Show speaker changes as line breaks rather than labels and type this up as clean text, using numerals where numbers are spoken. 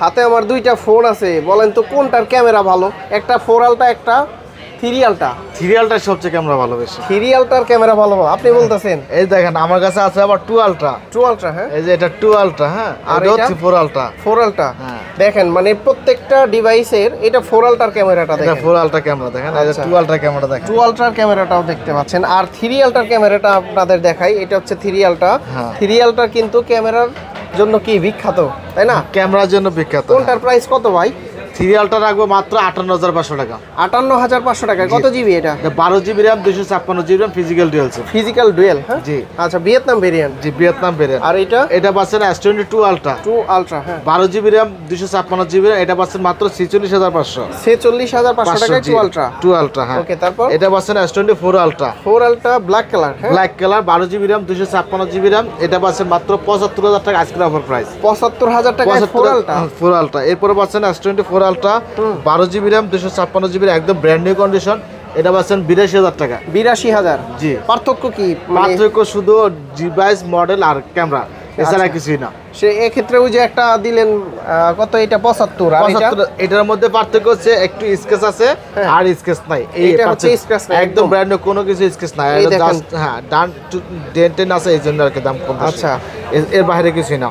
হাতে আমার দুইটা ফোন আছে, বলেন তো কোনটার ক্যামেরা ভালো? একটা 4 আলট্রা, একটা 3 আলট্রা।
3 আলট্রা সবচেয়ে ক্যামেরা ভালো বেশি।
3 আলট্রার ক্যামেরা ভালো আপনি বলতেছেন?
এই দেখেন আমার কাছে আছে আবার 2 আলট্রা।
2 আলট্রা, হ্যাঁ।
এই যে এটা 2 আলট্রা, হ্যাঁ।
আর
এটা হচ্ছে 4 আলট্রা।
4 আলট্রা,
হ্যাঁ।
দেখেন মানে প্রত্যেকটা ডিভাইসের এটা 4 আলট্রার ক্যামেরাটা দেখেন।
এটা 4 আলট্রা ক্যামেরা দেখেন, এই যে 2 আলট্রা ক্যামেরা দেখেন।
2 আলট্রার ক্যামেরাটাও দেখতে পাচ্ছেন। আর 3 আলট্রার ক্যামেরাটা আপনাদের দেখাই, এটা হচ্ছে 3 আলট্রা। 3 আলট্রা কিন্তু ক্যামেরার জন্য কি বিখ্যাত, তাই না?
ক্যামেরার জন্য বিখ্যাত।
কোনটার প্রাইস কত ভাই?
3 আলট্রা রাখবো মাত্র 58500 টাকা।
58500 টাকা। কত জিবি এটা?
12 GB RAM, 256 GB RAM, physical dual SIM.
Physical dual, হ্যাঁ।
জি।
আচ্ছা, ভিয়েতনাম ভেরিয়েন্ট।
জি, ভিয়েতনাম ভেরিয়েন্ট।
আর
এটা পাচ্ছেন S22 আলট্রা।
2 আলট্রা, হ্যাঁ।
12 জিবি RAM, 256 জিবি RAM, এটা পাচ্ছেন মাত্র 46500।
46500 টাকায় 2 আলট্রা।
2 আলট্রা, হ্যাঁ।
ওকে, তারপর
এটা পাচ্ছেন S24 ultra.
4 ultra black colour, হ্যাঁ।
Black colour, 12 GB RAM, 256 GB RAM, এটা পাচ্ছেন মাত্র 75000 টাকা আজকের অফার প্রাইস।
75000 টাকায় 4 আলট্রা।
4 আলট্রা। এরপরে পাচ্ছেন S24 ultra, 12 GB RAM, 256 GB RAM, একদম ব্র্যান্ড নিউ কন্ডিশন, এটা পাচ্ছেন 82000 টাকা।
82000।
জি।
পার্থক্য কি?
পার্থক্য শুধু ডিভাইস, মডেল আর ক্যামেরা, এছাড়া কিছুই না।
সে এক্ষেত্রে ওই যে একটা দিলেন কত, এটা 75। আর এটা?
এটার মধ্যে পার্থক্য হচ্ছে একটু স্কেচ আছে আর স্কেচ নাই।
এটা হচ্ছে স্কেচ নাই,
একদম ব্র্যান্ড নিউ, কোনো কিছু স্কেচ নাই।
এই দেখেন।
জাস্ট হ্যাঁ, ডান ডেন্টেন আছে, এই জন্য আর কি দাম কম।
আচ্ছা,
এর বাইরে কিছুই না।